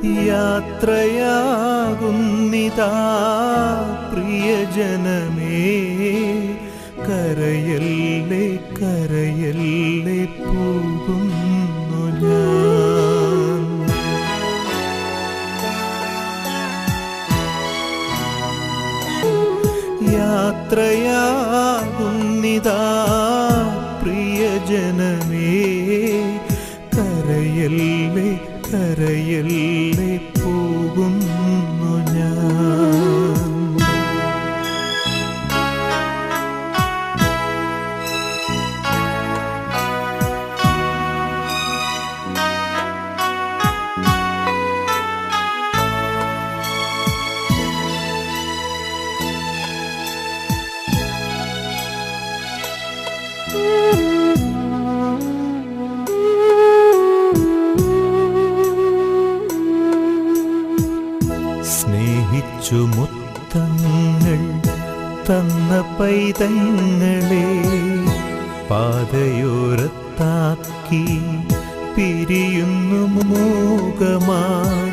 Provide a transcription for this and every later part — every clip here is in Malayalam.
യാത്രയാകുന്നിതാ പ്രിയജനമേ, കരയല്ലേ കരയല്ലേ പോകുന്നു ഞാൻ. യാത്രയാകുന്നിതാ പ്രിയജനമേ, കരയല്ലേ കരയല്ലേ പോകുന്നു ഞാൻ. സ്നേഹിച്ചു മുത്തങ്ങൾ തന്ന പൈതങ്ങളെ പാതയോരത്താക്കി പിരിയുന്നു മൂകമായി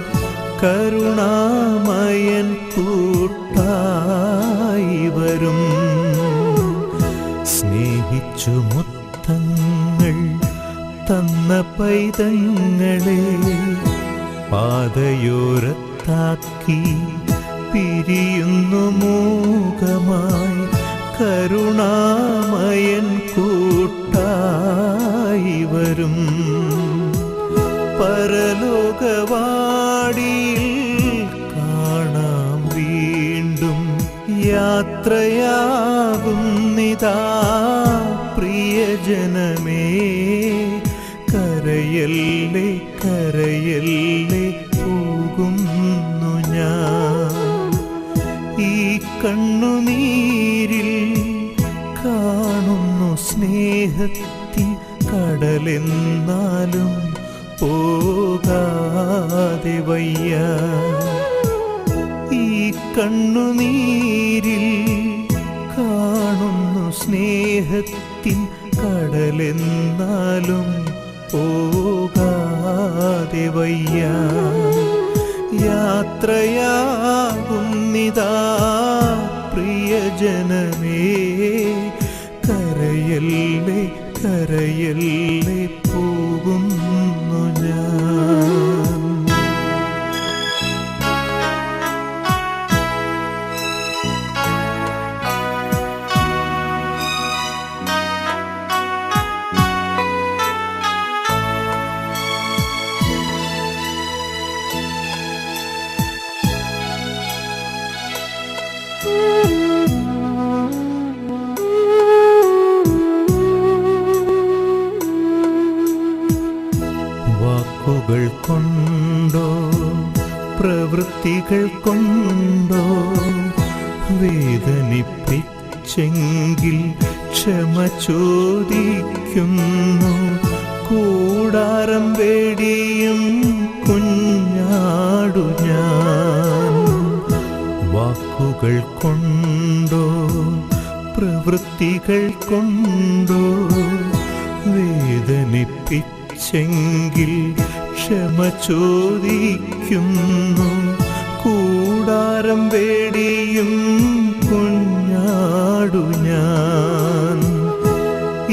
കരുണാമയൻ കൂട്ടായി വരും. സ്നേഹിച്ചു മുത്തങ്ങൾ തന്ന പൈതങ്ങളെ പാതയോരത്താക്കി പിരിയുന്നു മൂകമായി കരുണാമയൻ കൂട്ടായി വരും. പരലോകവാടിയിൽ കാണാം വീണ്ടും, യാത്രയാകുന്നിതാ പ്രിയജനമേ, കരയല്ലേ കരയല്ലേ പോകുന്നു ഞാൻ. ഈ കണ്ണുനീരിൽ കാണുന്നു സ്നേഹത്തിൻ കടലെന്നാലും പോകാതെ വയ്യ. ഈ കണ്ണുനീരിൽ കാണുന്നു സ്നേഹത്തിൻ കടലെന്നാലും പോകാതെ വയ്യ. യാത്രയാകുന്നിതാ പ്രിയജനമേ, കരയല്ലേ കരയല്ലേ പോകുന്നു ഞാൻ. വാക്കുകൾ കൊണ്ടോ പ്രവൃത്തികൾ കൊണ്ടോ വേദനിപ്പിച്ചെങ്കിൽ ക്ഷമ ചോദിക്കുന്നു. കൂടാരം വേടിയും കുഞ്ഞാടു ഞാൻ. വാക്കുകൾ കൊണ്ടോ പ്രവൃത്തികൾ കൊണ്ടോ വേദനിപ്പിച്ചെങ്കിൽ ക്ഷമ ചോദിക്കുന്നു. കൂടാരം വേടിയും കുഞ്ഞാടു ഞാൻ.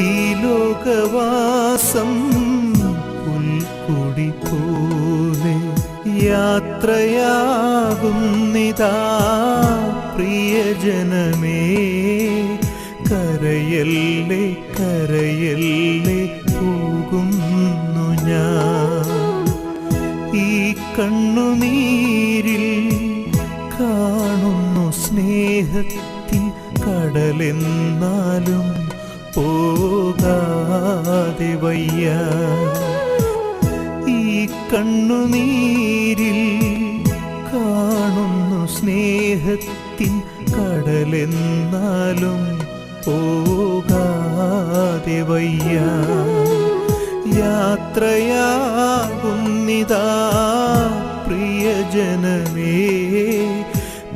ഈ ലോകവാസം പുൽക്കൊടി പോലെ യാത്രയാകുന്നിതാ പ്രിയജനമേ, കരയല്ലേ കരയല്ലേ പോകുന്നു ഞാൻ. ഈ കണ്ണുനീരിൽ കാണുന്നു സ്നേഹത്തിൻ കടലെന്നാലും പോകാതെ വയ്യ. ഈ കണ്ണുനീരിൽ കാണുന്നു സ്നേഹത്തിൻ കടലെന്നാലും പോകാതെ വയ്യ. യാത്രയാകുന്നിതാ പ്രിയജനമേ,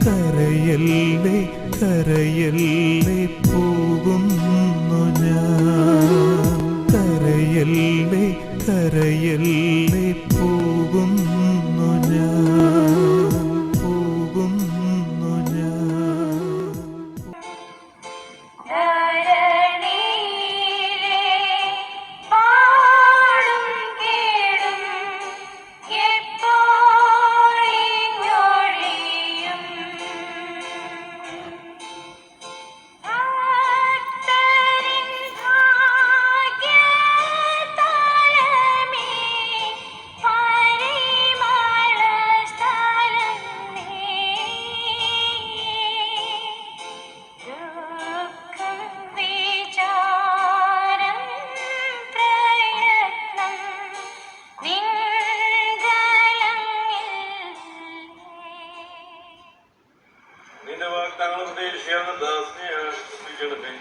കരയല്ലേ കരയല്ലേ പോകുന്നു ഞാൻ. കരയല്ലേ കരയല്ലേ പോകുന്നു ഞാൻ. ദാസ്യണമേ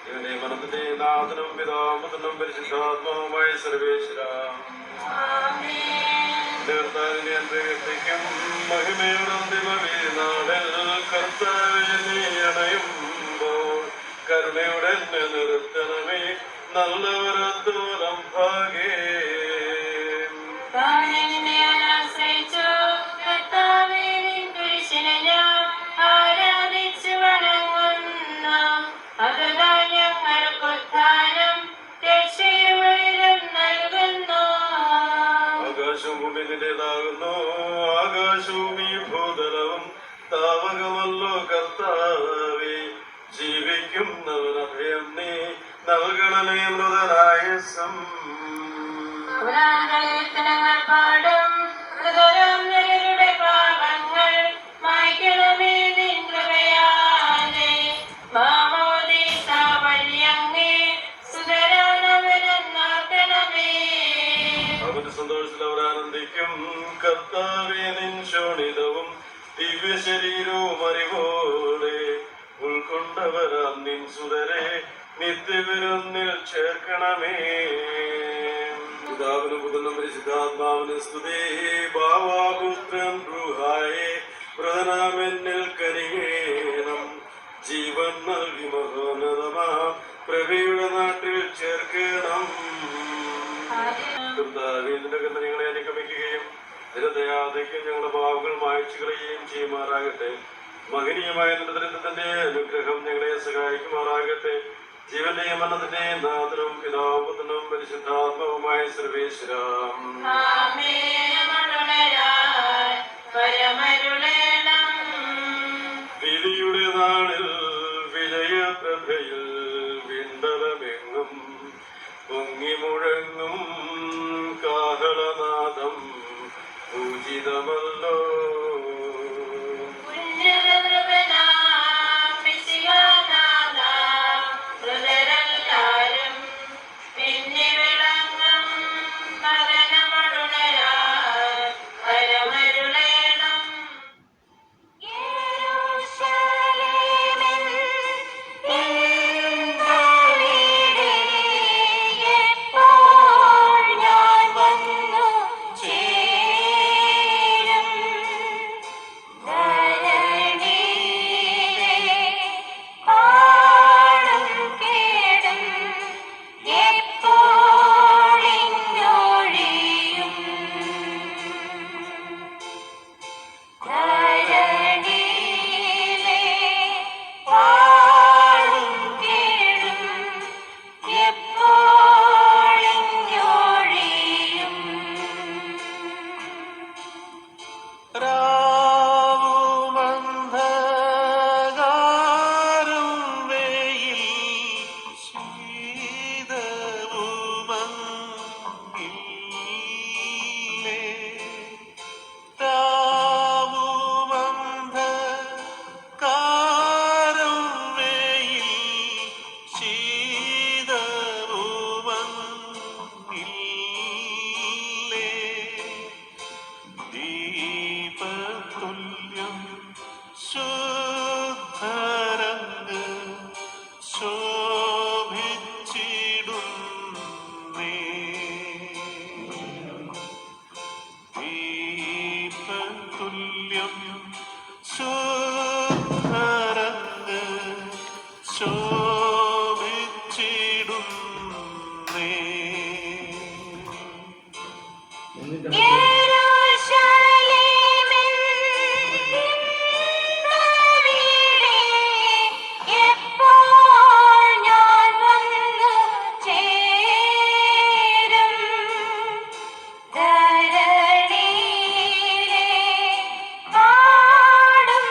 ഇവന്റെ മനത്തിന്റെ നാഥനും പിതാമതനും പരിശുദ്ധാത്മാവുമായ സർവേശ്വര ും മഹിമയുടെ അന്തിമനാളിൽ കർത്താവിനെ അണയുമ്പോൾ കരുണയുടെ നിർത്തണമേ നല്ലവരത്തോളം ഭാഗേ ാകുന്നു ആകാശവും ഈ ഭൂതലവും താവകമല്ലോ കർത്താവേ ജീവിക്കുന്നവനഭയം നീ നൽകണമേ മൃതരായസം പാടും പാപങ്ങൾ മായ്ക്കണമേ നിൻകൃപയാലേ മാമോദീസ വഴിയങ്ങേ സുതരാണവരെന്നാക്കണമേ. അവന്റെ സന്തോഷത്തിൽ അവർ ആനന്ദിക്കും. കർത്താവേ നിൻ ശോണിതവും ദിവ്യ ശരീരവും അറിവോടെ ഉൾക്കൊണ്ടവരാം നിൻ സുതരെ നിത്യവിരുന്നിൽ ചേർക്കണമേ. പിതാവിനും പുത്രനും പരിശുദ്ധാത്മാവിനും സ്തുതി. ഭാവാപുത്രൻ ബ്രൂഹായെ പ്രധാനമെന്നിൽ കനികേണം. ജീവൻ നൽകി മഹോന്നതമാ പ്രഭയുടെ നാട്ടിൽ ചേർക്കണം. കർത്താവിന്റെ കന്ധനങ്ങളെ അനുഗമിക്കുകയും നിരദയാതയ്ക്കും ഞങ്ങളുടെ ഭാവങ്ങൾ മായച്ചു കളയുകയും ചെയ്യുമാറാകട്ടെ. മഹനീയമായ ദുരിതത്തിന്റെ അനുഗ്രഹം ഞങ്ങളെ സഹായിക്കുമാറാകട്ടെ. ജീവന്റെയും മരണത്തിന്റെയും നാഥനും പിതാപുത്രനും പരിശുദ്ധാത്മാവുമായ സർവേശ്വര വിധിയുടെ നാളിൽ വിജയപ്രഭയിൽ വിണ്ടലമെങ്ങും പൊങ്ങി മുഴങ്ങും കാഹളനാദം പൂജിതമല്ലോ. ധരണിയിലെ പാടും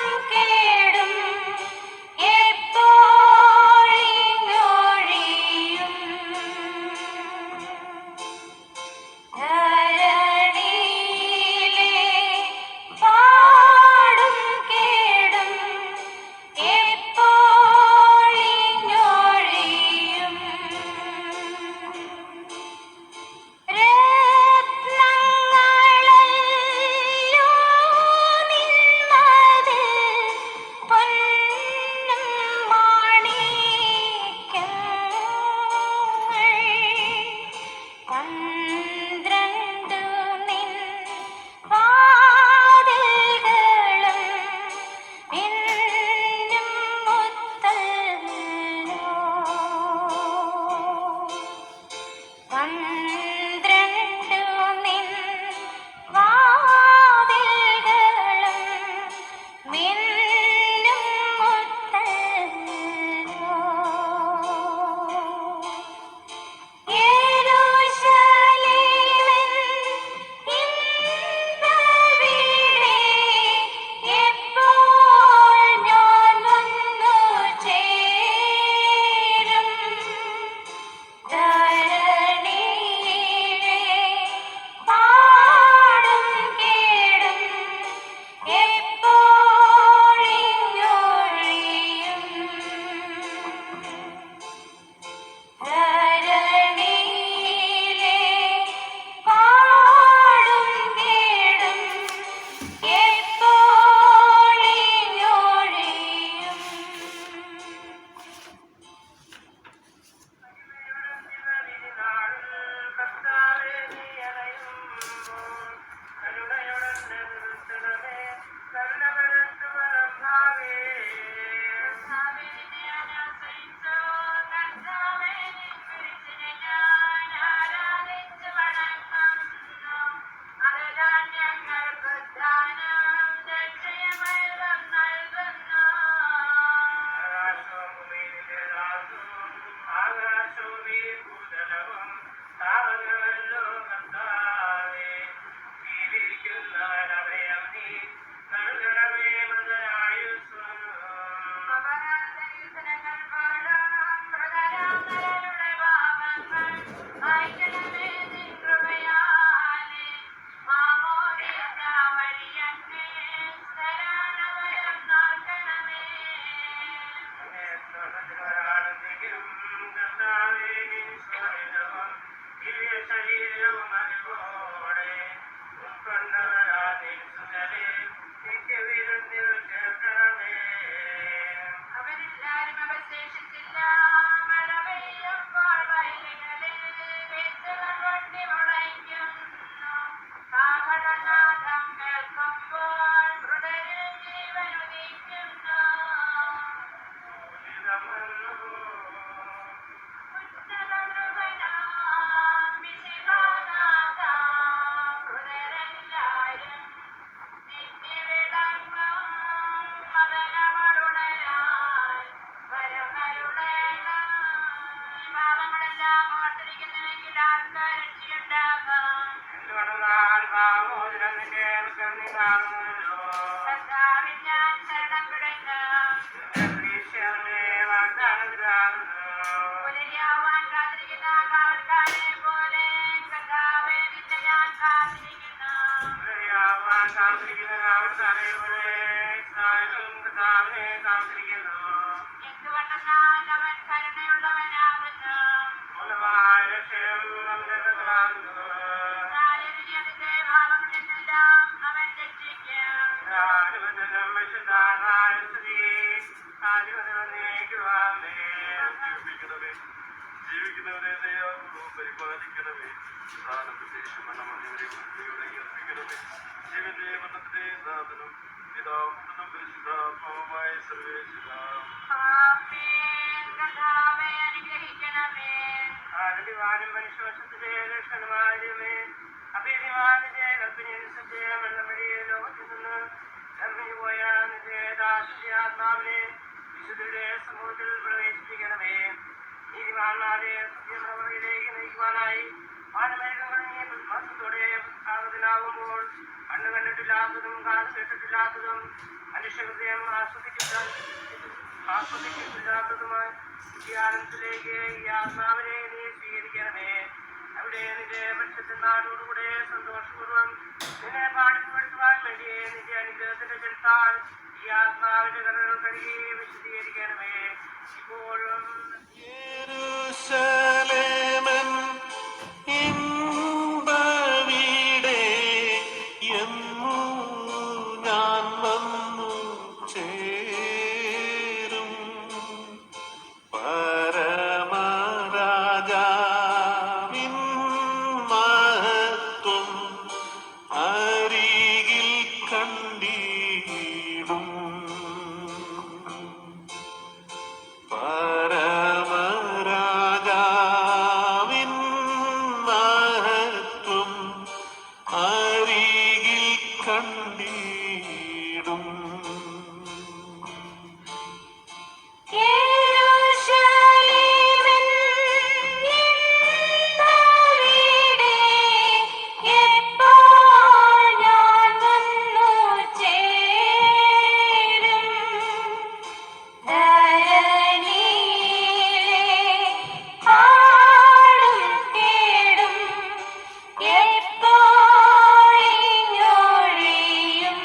കർത്താവിൽ ഞാൻ ശരണം പിടഞ്ഞു. പുലരിയാവാൻ കാത്തിരിക്കുന്ന കാവൽക്കാരെ പോലെ കർത്താവേ നിന്നെ ഞാൻ കാത്തിരിക്കുന്നു. എന്തുകൊണ്ടെന്നാൽ അവൻ കരുണയുള്ളവനാകുന്നു. പ്രായതിന്റെ ഭാവങ്ങളിൽ നിന്നെല്ലാം അവൻ രക്ഷിക്കും. ജീവിക്കുന്നവരെ ദയാപൂർവ്വം പരിപാലിക്കണമേ. പ്രധാനപ്പെട്ട മരണമറിഞ്ഞവരെ അർപ്പിക്കണമേ. ജീവന്റെ മരണത്തിന്റെ നാഥനും പിതാവും പുത്രനും പരിശുദ്ധാത്മാവുമായ സർവേശ്വര ആമേൻ. കർത്താവേ അനുഗ്രഹിക്കണമേ. ആദിവാനും മനുഷ്യവശത്തിലെ ലക്ഷണമാരുമേ അഭിമാനിന്റെ കൽപ്പനയനുസരിച്ച് വെള്ളമടിയെ ലോകത്തിൽ നിന്ന് ഇറങ്ങി പോയ നിന്റെ ദാശാത്മാവിനെ വിശുദ്ധരുടെ സമൂഹത്തിൽ പ്രവേശിപ്പിക്കണമേ. നീതിമാന്മാരെ സത്യപ്രവണയിലേക്ക് നയിക്കുവാനായി മാനമേഘങ്ങളെ മത്സത്തോടെ ആകുമ്പോൾ കണ്ണു കണ്ടിട്ടില്ലാത്തതും കാത് കേട്ടിട്ടില്ലാത്തതും മനുഷ്യഹൃദയം ആസ്വദിക്കില്ലാത്തതുമായി ആനന്ദത്തിലേക്ക് ഈ ആത്മാവിനെ നീ സ്വീകരിക്കണമേ. അവിടെ നിന്റെ പക്ഷത്തിനാടോടുകൂടെ സന്തോഷപൂർവ്വം നിന്നെ പാടിപ്പെടുത്തുവാൻ വേണ്ടി നിന്റെ അനുഗ്രഹത്തിന്റെ ചെലുത്താൻ ഈ ആത്മാവിന്റെ കഥകൾ കഴുകി വിശദീകരിക്കണമേ. ഇപ്പോഴും യെരൂശലേമൻ ഇമ്പവീടേ എന്നു ഞാൻ വന്നു ചേരും. പരമരാജാവിൻ മഹത്വം അരികിൽ കണ്ടിടും. പരമരാജാവിൻ മഹത്വം അരികിൽ കണ്ടിടും. യെരൂശലേമിൻ ഇമ്പവീടേ എപ്പോൾ ഞാൻ വന്നു ചേരും. ധരണിയിലെ പാടും കേടും എപ്പോൾ ഇങ്ങൊഴിയും.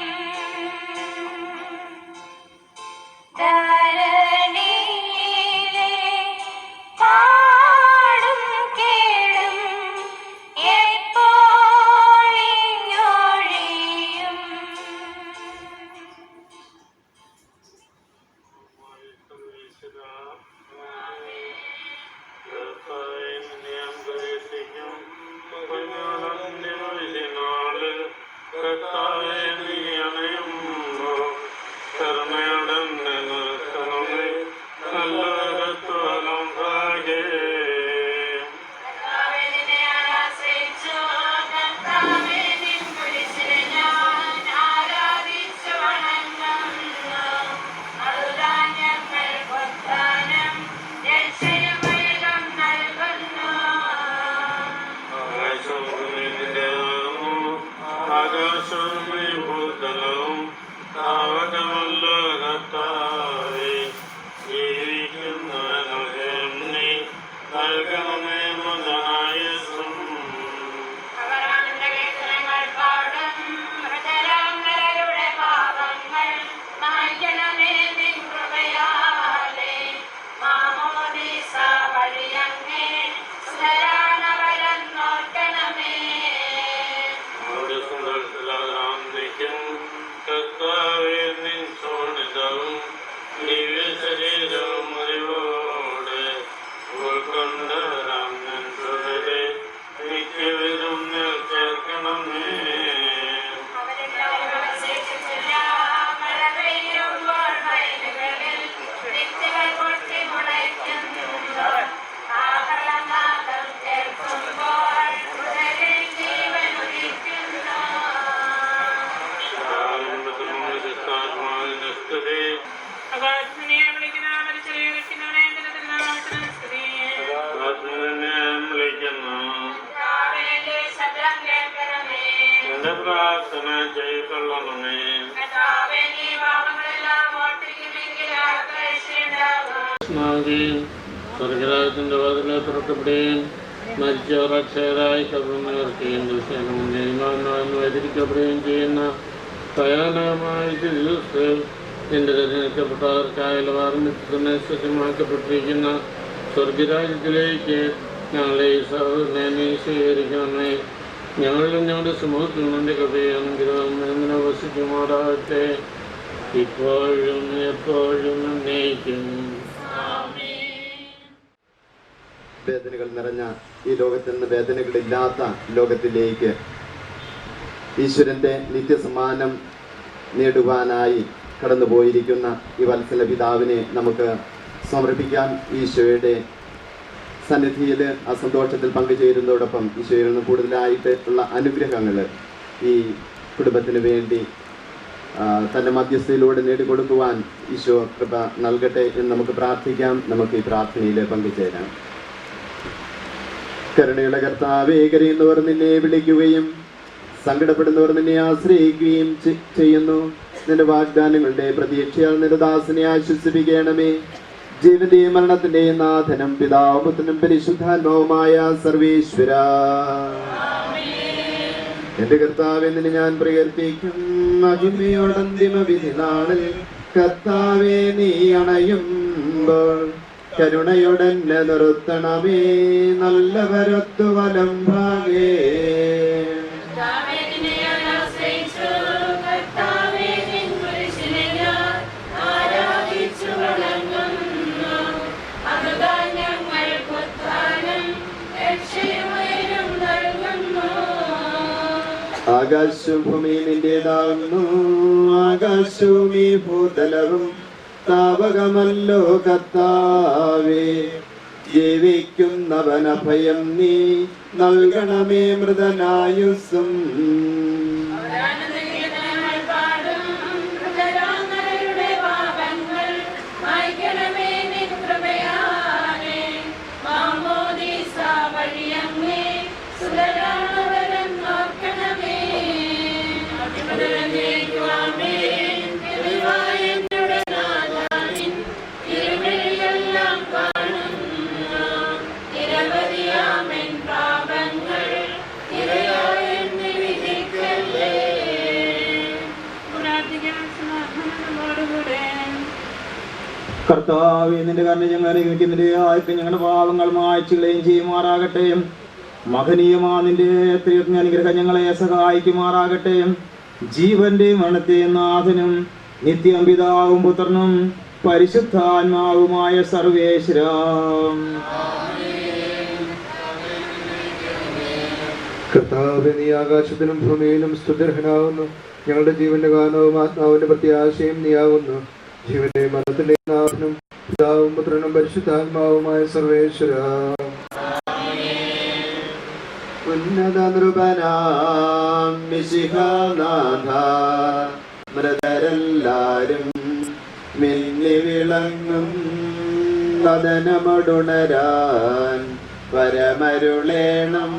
സ്വർഗരാജ്യത്തിൻ്റെ വാതിലെ തുറക്കപ്പെടുകയും മരിച്ചവർ അക്ഷയരായി കബറുന്നവർക്കുകയും ദുഷ്യനും വൈതിരിക്കപ്പെടുകയും ചെയ്യുന്ന ഭയാനകമായ ദിവസത്തെ നിന്റെ തിരഞ്ഞെടുക്കപ്പെട്ടവർക്കായുള്ള വാർമിത്വത്തിനെ സജ്ജമാക്കപ്പെട്ടിരിക്കുന്ന സ്വർഗരാജ്യത്തിലേക്ക് ഞങ്ങളെ ഈ സഹോദരനെ സ്വീകരിക്കണമേ. ഞങ്ങളിലും ഞങ്ങളുടെ സമൂഹത്തിൽ നിന്റെ കൃപയും ഗ്രഹം വസിക്കുമാറാകട്ടെ, ഇപ്പോഴും എപ്പോഴും എന്നേക്കും. വേദനകൾ നിറഞ്ഞ ഈ ലോകത്തിൽ നിന്ന് വേദനകളില്ലാത്ത ലോകത്തിലേക്ക് ഈശ്വരൻ്റെ നിത്യസമ്മാനം നേടുവാനായി കടന്നുപോയിരിക്കുന്ന ഈ വത്സല പിതാവിനെ നമുക്ക് സമർപ്പിക്കാം. ഈശോയുടെ സന്നിധിയിൽ ആ സന്തോഷത്തിൽ പങ്കുചേരുന്നതോടൊപ്പം ഈശോയിൽ നിന്ന് കൂടുതലായിട്ട് ഉള്ള അനുഗ്രഹങ്ങൾ ഈ കുടുംബത്തിന് വേണ്ടി തൻ്റെ മധ്യസ്ഥയിലൂടെ നേടിക്കൊടുക്കുവാൻ ഈശോ കൃപ നൽകട്ടെ എന്ന് നമുക്ക് പ്രാർത്ഥിക്കാം. നമുക്ക് ഈ പ്രാർത്ഥനയിൽ പങ്കുചേരാം. കരുണയുള്ള കർത്താവേ, കരയുന്നവർ നിന്നെ വിളിക്കുകയും സങ്കടപ്പെടുന്നവർ നിന്നെ ആശ്രയിക്കുകയും ചെയ്യുന്നു. നിന്റെ വാഗ്ദാനങ്ങളുടെ പ്രതീക്ഷയാൽ നിന്റെ ദാസനെ ആശ്വസിപ്പിക്കണമേ. ജീവന്റെയും മരണത്തിന്റെയും നാഥനും പിതാവും പുത്രനും പരിശുദ്ധാത്മാവുമായ സർവേശ്വര, എന്റെ കർത്താവേ, നിന്നെ ഞാൻ പ്രകീർത്തിക്കും. മഹിമയോടന്തിമ വിധി നാളിൽ കർത്താവേ, നീ അണയുമ്പോൾ കരുണയോടെന്നെ നിർത്തണമേ. നല്ലവരൊത്തു വലം ഭാഗേ ആകാശവും ഭൂമി നിന്റേതാകുന്നു. ആകാശവും ഈ ഭൂതലവും താവകമല്ലോ കർത്താവേ. ജീവിക്കുന്നവനഭയം നീ നൽകണമേ മൃതനായുസ്സും. കർത്താവേ, നിന്റെ കരുണ ഞങ്ങളെ അനുഗ്രഹിക്കുന്നതിന്റെ ആയിരിക്കും ഞങ്ങളുടെ പാപങ്ങൾ മായ്ച്ചുകളെയും ചെയ്യുമാറാകട്ടെ. മഹനീയമാ നിന്റെ എത്രയും അനുഗ്രഹം ഞങ്ങളെ സഹായിക്കുമാറാകട്ടെ. ജീവന്റെ മരണത്തെ നാഥനും നിത്യം പിതാവും പുത്രനും പരിശുദ്ധാത്മാവുമായ സർവേശ്വര, കർത്താവേ, നീ ആകാശത്തിനും ഭൂമിയിലും സ്തുത്യർഹനാകുന്നു. ഞങ്ങളുടെ ജീവന്റെ കാരണവും ആത്മാവിന്റെ പ്രത്യാശയും നീയാകുന്നു. ജീവന്റെ മരണത്തിന്റെ നാഥനും പിതാവും പുത്രനും പരിശുദ്ധാത്മാവുമായ സർവേശ്വര, ഉന്നത നൃപനാം മിശിഹാനാഥ, മൃതരെല്ലാരും മിന്നി വിളങ്ങും വദനമൊടുണരാൻ വരമരുളേണം.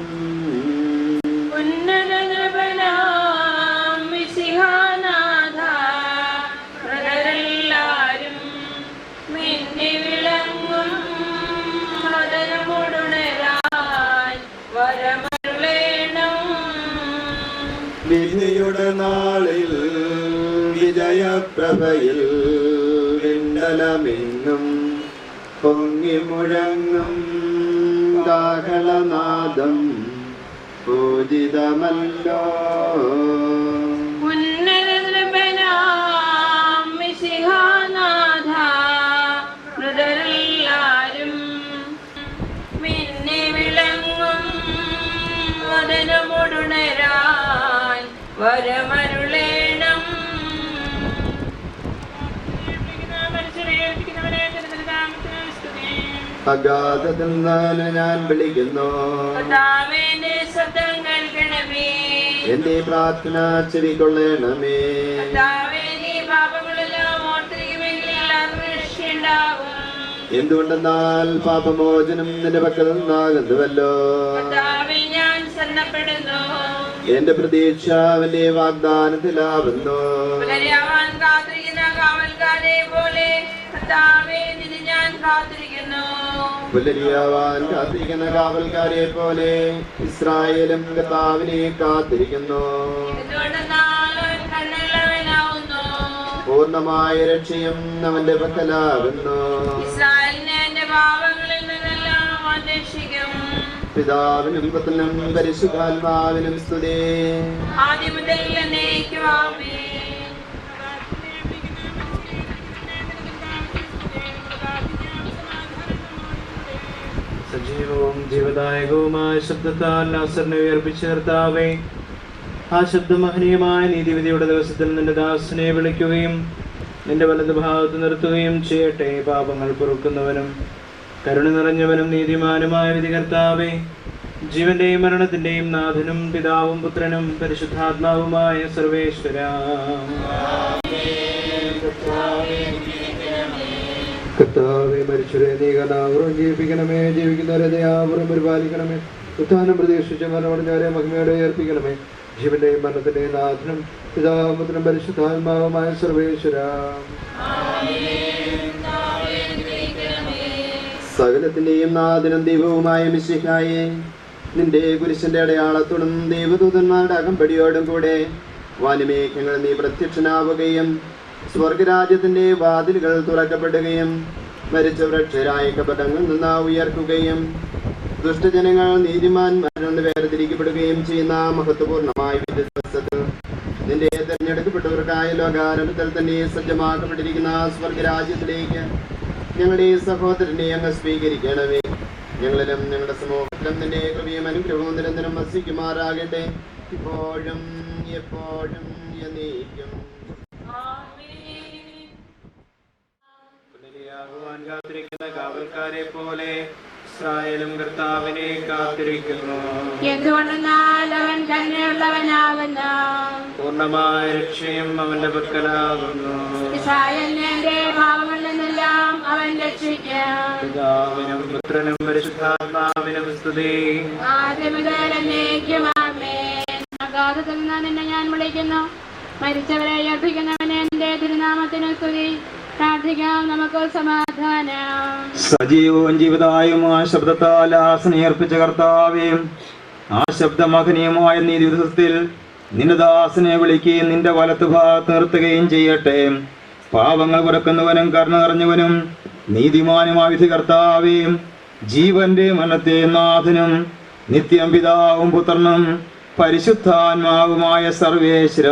വിധിയുടെ നാളിൽ വിജയപ്രഭയിൽ വിണ്ടലമിന്നും പൊങ്ങി മുഴങ്ങും കാഹളനാദം പൂജിതമല്ലോ. മൃതരെല്ലാരും മിന്നി വിളങ്ങും വദനമൊടുണരാൻ വരമരുളേണം. അഗാധത്തിൽ നിന്ന് ഞാൻ വിളിക്കുന്നു, എന്റെ പ്രാർത്ഥന ചെവികൊള്ളണമേ. എന്തുകൊണ്ടെന്നാൽ പാപമോചനം നിന്റെ പക്കൽ നിന്നാകുന്നുവല്ലോ. എന്റെ പ്രതീക്ഷ അവന്റെ വാഗ്ദാനത്തിലാവുന്നു. കാവൽക്കാരെ പോലെ ഞാൻ കാത്തിരിക്കുന്നു. പുലരിയാവാൻ കാത്തിരിക്കുന്ന കാവൽക്കാരെ പോലെ ഇസ്രായേലും കർത്താവിനെ കാത്തിരിക്കുന്നു. പൂർണ്ണമായ രക്ഷയും അവന്റെ പക്കലാകുന്നു. പിതാവിനും പുത്രനും പരിശുദ്ധാത്മാവിനും സ്തുതി. സജീവവും ജീവദായകവുമായ ശബ്ദത്താൽ നാസറിനെ ഉയർപ്പിച്ച് കർത്താവേ, ആ ശബ്ദം മഹനീയമായ നീതിവിധിയുടെ ദിവസത്തിൽ നിന്റെ ദാസനെ വിളിക്കുകയും നിന്റെ വലത് ഭാഗത്ത് നിർത്തുകയും ചെയ്യട്ടെ. പാപങ്ങൾ പൊറുക്കുന്നവനും കരുണ നിറഞ്ഞവനും നീതിമാനുമായ വിധി കർത്താവേ, ജീവന്റെയും മരണത്തിന്റെയും നാഥനും പിതാവും പുത്രനും പരിശുദ്ധാത്മാവുമായ സർവേശ്വര, കർത്താവേ, മരിച്ചവരെ നീ കഥാപുറം ജീവിപ്പിക്കണമേ. ജീവിക്കുന്നവരെ ദയാപുറം പരിപാലിക്കണമേ. ഉത്ഥാനം പ്രതീക്ഷിച്ച് മരണമടഞ്ഞവരെ മഹിമയോടെ ഉയർപ്പിക്കണമേ. ജീവന്റെയും മരണത്തിന്റെയും നാഥനും പിതാവും പുത്രനും പരിശുദ്ധാത്മാവുമായ സർവേശ്വര, സകലത്തിന്റെയും നാഥനും ദൈവവുമായ മിശിഹായേ, നിന്റെ കുരിശിന്റെ അടയാളത്തോടും ദൈവദൂതന്മാരുടെ അകമ്പടിയോടും കൂടെ വാനുമേഘങ്ങൾ നീ പ്രത്യക്ഷനാവുകയും സ്വർഗരാജ്യത്തിന്റെ വാതിലുകൾ തുറക്കപ്പെടുകയും മരിച്ച വൃക്ഷരായ കപടങ്ങൾ നിന്ന് ഉയർക്കുകയും ദുഷ്ടജനങ്ങൾ നീതിമാന്മാരിൽ നിന്ന് വേർതിരിക്കപ്പെടുകയും ചെയ്യുന്ന മഹത്വപൂർണമായ വിധി ദിവസത്തിൽ നിന്റെ തെരഞ്ഞെടുക്കപ്പെട്ടവർക്കായ ലോകാരംഭത്തിൽ തന്നെ സജ്ജമാക്കപ്പെട്ടിരിക്കുന്ന സ്വർഗരാജ്യത്തിലേക്ക് ഞങ്ങളുടെ സഹോദരനെ അങ്ങ് സ്വീകരിക്കണമേ. ഞങ്ങളിലും ഞങ്ങളുടെ സമൂഹത്തിലും നിന്റെ കൃപയും അനുഗ്രഹവും നിരന്തരം വസിക്കുമാറാകട്ടെ, ഇപ്പോഴും എപ്പോഴും എന്നേക്കും. പുനരിയാകുവാൻ കാത്തിരിക്കുന്ന കാവൽക്കാരെ പോലെ ഇസ്രായേലും കർത്താവിനെ കാത്തിരിക്കുന്നു. എന്തുകൊണ്ടെന്നാൽ അവൻ തന്നെയുള്ളവനാകുന്നു. പൂർണ്ണമായ രക്ഷയും അവന്റെ പക്കലാകുന്നു. ഇസ്രായേലിന്റെ പാപങ്ങളിൽ നിന്നെല്ലാം അവൻ രക്ഷിക്കും. പിതാവിനും പുത്രനും പരിശുദ്ധാത്മാവിനും സ്തുതി. ആദ്യം മുതൽ എന്നേക്കും ആമേൻ. അഗാധത്തിൽ നിന്ന് നിന്നെ ഞാൻ വിളിക്കുന്നു. മരിച്ചവരെ ഉയർപ്പിക്കുന്നവനെ എന്റെ തിരുനാമത്തിന് സ്തുതി. പ്രാർത്ഥിക്കാം, നമുക്ക് സമാധാനം. സജീവവും ജീവദായകമായ ശബ്ദത്താൽ ആസനയർപ്പിച്ച കർത്താവേ, ആ ശബ്ദമഹനീയമായ നീതി ദിവസത്തിൽ നിന്റെ ദാസനെ വിളിക്കുകയും നിന്റെ വലത്ത് ഭാഗത്ത് നിർത്തുകയും ചെയ്യട്ടെ. പാപങ്ങൾ പുറക്കുന്നവനും കരുണ നിറഞ്ഞവനും നീതിമാനുമായ വിധി കർത്താവേ, ജീവന്റെ മരണത്തെ നാഥനും നിത്യം പിതാവും പുത്രനും പരിശുദ്ധാത്മാവുമായ സർവേശ്വര,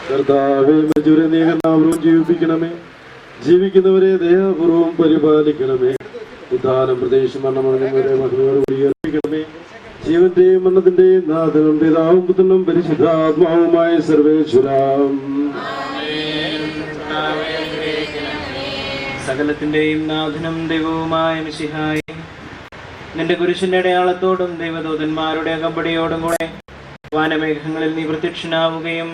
കർത്താവേ, മരിച്ചവരെ നീ കരുണാപൂർവ്വം ജീവിപ്പിക്കണമേ. ജീവിക്കുന്നവരെ ദയാപൂർവ്വം പരിപാലിക്കണമേ. ഉദ്ധാനം പ്രദേശം മരണമടഞ്ഞവരെ മഹിമയോടുകൂടി ഉയർപ്പിക്കണമേ. ജീവന്റെയും മരണത്തിന്റെയും നാഥനും പിതാവും പുത്രനും പരിശുദ്ധാത്മാവുമായ സർവേശ്വര, സകലത്തിന്റെയും നാഥനും ദൈവവുമായ മിശിഹായേ, നിന്റെ കുരിശിന്റെ അടയാളത്തോടും ദൈവദൂതന്മാരുടെ അകമ്പടിയോടും കൂടെ വാനമേഘങ്ങളിൽ നീ പ്രത്യക്ഷനാവുകയും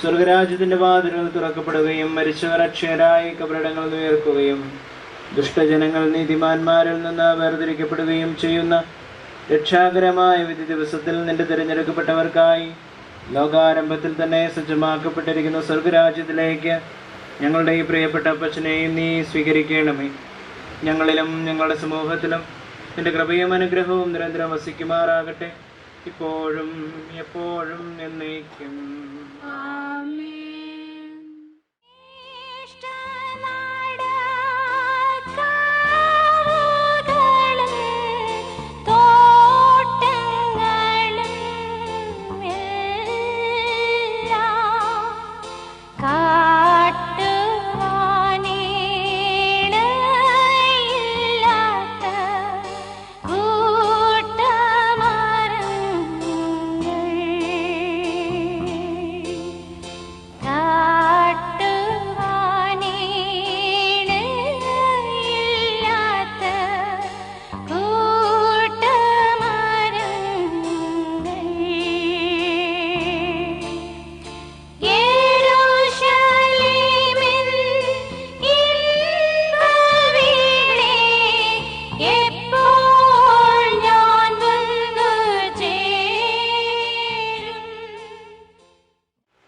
സ്വർഗരാജ്യത്തിന്റെ വാതിലുകൾ തുറക്കപ്പെടുകയും മരിച്ചവർ അക്ഷയരായി കബറിടങ്ങൾ ഉയർക്കുകയും ദുഷ്ടജനങ്ങൾ നീതിമാന്മാരിൽ നിന്ന് വേർതിരിക്കപ്പെടുകയും ചെയ്യുന്ന രക്ഷാകരമായ വിധി ദിവസത്തിൽ നിന്റെ തിരഞ്ഞെടുക്കപ്പെട്ടവർക്കായി ലോകാരംഭത്തിൽ തന്നെ സജ്ജമാക്കപ്പെട്ടിരിക്കുന്ന സ്വർഗരാജ്യത്തിലേക്ക് ഞങ്ങളുടെ ഈ പ്രിയപ്പെട്ട അപ്പച്ചനെയും നീ സ്വീകരിക്കണമേ. ഞങ്ങളിലും ഞങ്ങളുടെ സമൂഹത്തിലും നിന്റെ കൃപയും അനുഗ്രഹവും നിരന്തരം വസിക്കുമാറാകട്ടെ, ഇപ്പോഴും എപ്പോഴും എന്നേക്കും.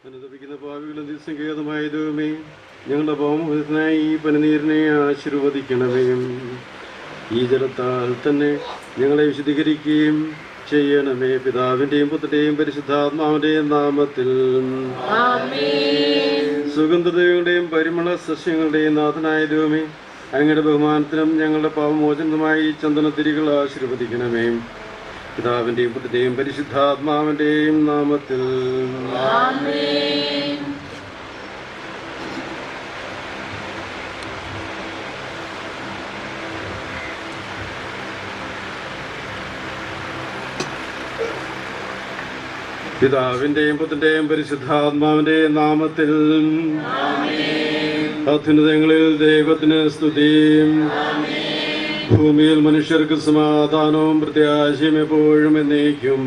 അനുദപിക്കുന്ന പാപികളും നിസ്സങ്കേതമായ ദൈവമേ, ഞങ്ങളുടെ ഭൗമഭൂതനായി ഈ പനിനീരിനെ ആശീർവദിക്കണമേ. ഈ ജലത്താൽ തന്നെ ഞങ്ങളെ വിശുദ്ധീകരിക്കുകയും ചെയ്യണമേ. പിതാവിൻ്റെയും പുത്രൻ്റെയും പരിശുദ്ധാത്മാവിൻ്റെയും നാമത്തിൽ. സുഗന്ധദ്രവ്യങ്ങളുടെയും പരിമള സസ്യങ്ങളുടെയും നാഥനായ ദൈവമേ, അങ്ങയുടെ ബഹുമാനത്തിനും ഞങ്ങളുടെ പാപമോചനത്തിനുമായി ചന്ദനത്തിരികൾ ആശീർവദിക്കണമേ. പിതാവിൻ്റെയും പുത്രൻ്റെയും പരിശുദ്ധാത്മാവിൻ്റെയും നാമത്തിൽ. പിതാവിൻ്റെയും പുത്രൻ്റെയും പരിശുദ്ധാത്മാവിൻ്റെയും നാമത്തിൽ. അത്യുന്നതങ്ങളിൽ ദൈവത്തിന് സ്തുതിയും ഭൂമിയിൽ മനുഷ്യർക്ക് സമാധാനവും പ്രത്യാശയും എപ്പോഴും എന്നേക്കും.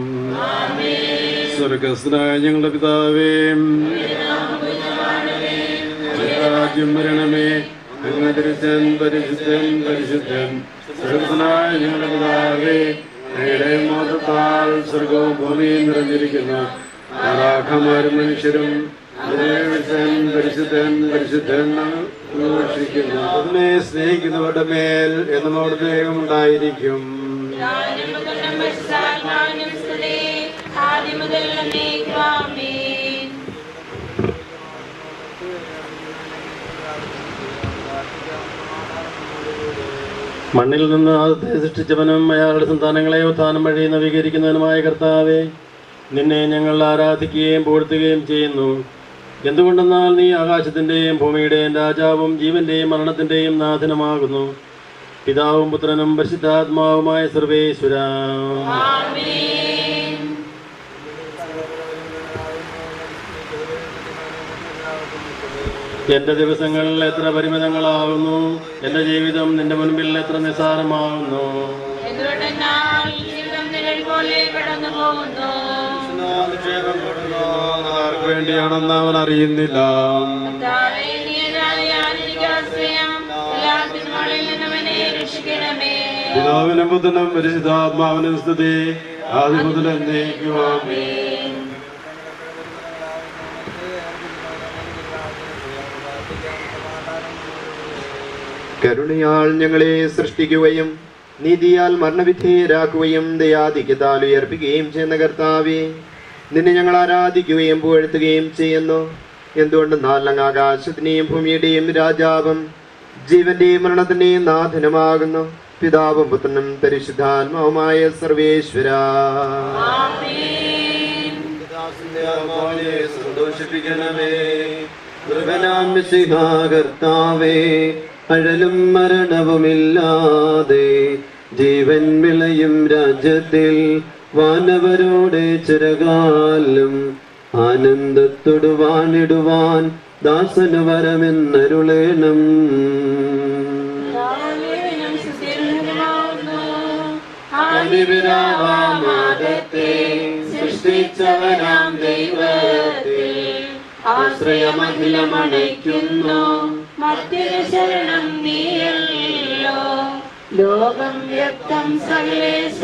സ്വർഗസ്ഥനായ ഞങ്ങളുടെ പിതാവേ, രാജ്യം വരണമേ. പരിശുദ്ധൻ പരിശുദ്ധൻ പരിശുദ്ധൻ. സ്വർഗസ്ഥനായ ഞങ്ങളുടെ പിതാവേ, അങ്ങയുടെ മതത്താൽ സ്വർഗവും ഭൂമിയും നിറഞ്ഞിരിക്കുന്നു. ആരാഖമാരും മനുഷ്യരും പരിശുദ്ധൻ പരിശുദ്ധൻ ഘോഷിക്കുന്നു. അതിനെ സ്നേഹിക്കുന്നവരുടെ മേൽ എന്നോട് ദൈവം ഉണ്ടായിരിക്കും. മണ്ണിൽ നിന്ന് ആദ്യത്തെ സൃഷ്ടിച്ചവനും അയാളുടെ സന്താനങ്ങളെ ഉത്ഥാനം വഴി നവീകരിക്കുന്നവനുമായ കർത്താവേ, നിന്നെ ഞങ്ങൾ ആരാധിക്കുകയും പുകഴ്ത്തുകയും ചെയ്യുന്നു. എന്തുകൊണ്ടെന്നാൽ നീ ആകാശത്തിൻ്റെയും ഭൂമിയുടെയും രാജാവും ജീവന്റെയും മരണത്തിൻ്റെയും നാഥനുമാകുന്നു. പിതാവും പുത്രനും പരിശുദ്ധാത്മാവുമായ സർവേശ്വര. എന്റെ ദിവസങ്ങൾ എത്ര പരിമിതങ്ങളാകുന്നു, എന്റെ ജീവിതം നിന്റെ മുൻപിൽ എത്ര നിസ്സാരമാകുന്നു. ആർക്ക് വേണ്ടിയാണെന്ന് അവൻ അറിയുന്നില്ല. പിതാവിനും പുത്രനും പരിശുദ്ധാത്മാവിനും സ്തുതി, ആദ്യം മുതൽ എന്നേക്കും. ആമേൻ. കരുണയാൽ ഞങ്ങളെ സൃഷ്ടിക്കുകയും നീതിയാൽ മരണവിധേയരാക്കുകയും ദയാധിക്യത്താൽ ഉയർപ്പിക്കുകയും ചെയ്യുന്ന കർത്താവേ, നിന്നെ ഞങ്ങൾ ആരാധിക്കുകയും പുകഴ്ത്തുകയും ചെയ്യുന്നു. എന്തുകൊണ്ടെന്നാൽ അങ്ങ് ആകാശത്തിന്റെയും ഭൂമിയുടെയും രാജാവും ജീവന്റെയും മരണത്തിന്റെയും നാഥനുമാകുന്നു. പിതാവും പുത്രനും പരിശുദ്ധാത്മാവുമായ സർവേശ്വര. സന്തോഷിപ്പിക്കണമേ കർത്താവേ, അഴലും മരണവുമില്ലാതെ ജീവൻ വിളയും രാജ്യത്തിൽ വാനവരോടെ ചിരകാലം ആനന്ദത്തോടു വാണിടുവാൻ ദാസന് വരമെന്നരുളേണം. സൃഷ്ടിച്ചവനാം ദൈവത്തിൽ ആശ്രയമഖിലമണയ്ക്കുന്നു. മധ്യര ശരണം നീയല്ലോ. ലോകം വ്യക്തം സകലേശ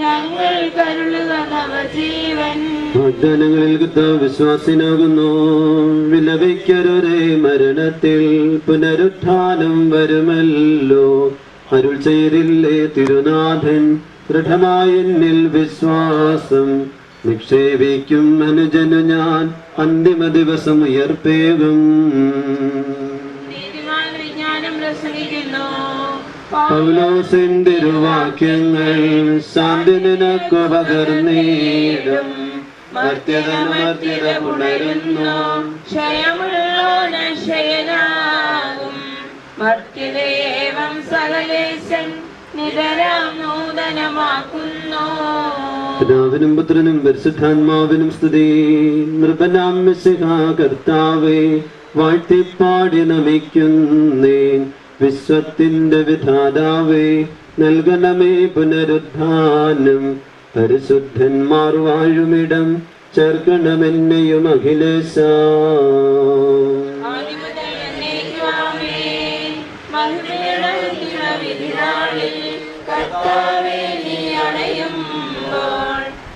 ഞങ്ങൾ കരുളുക നവജീവൻ. വാഗ്ദാനങ്ങളിൽ വിശ്വാസിനാകുന്നു. വിലപിക്കരുതേ, മരണത്തിൽ പുനരുത്ഥാനം വരുമല്ലോ. അരുൾ ചെയ്തില്ലേ തിരുനാഥൻ, ദൃഢമായ എന്നിൽ വിശ്വാസം നിക്ഷേപിക്കും അനുജനു ഞാൻ അന്തിമ ദിവസം ഉയർപ്പേകും. പൗലോസിൻ തിരുവാക്യങ്ങൾ ശാന്തി നിനക്കു പകർന്നീടും. മർത്യത പുണരുന്നു, ക്ഷയമുള്ളോനശയനാകും. മർത്യതയേവം സകലേശൻ നിതരാം നൂതനമാക്കുന്നു. പിതാവിനും പുത്രനും പരിശുദ്ധാത്മാവിനും സ്തുതി. നൃപനാം മിശിഹാ കർത്താവേ, വാഴ്ത്തിപ്പാടി നമിക്കുന്നേൻ. വിശ്വത്തിന്റെ വിധാതാവേ, നൽകണമേ പുനരുദ്ധാനം. പരിശുദ്ധന്മാർ വാഴുമിടം ചേർക്കണമെന്നെയും അഖിലേശ.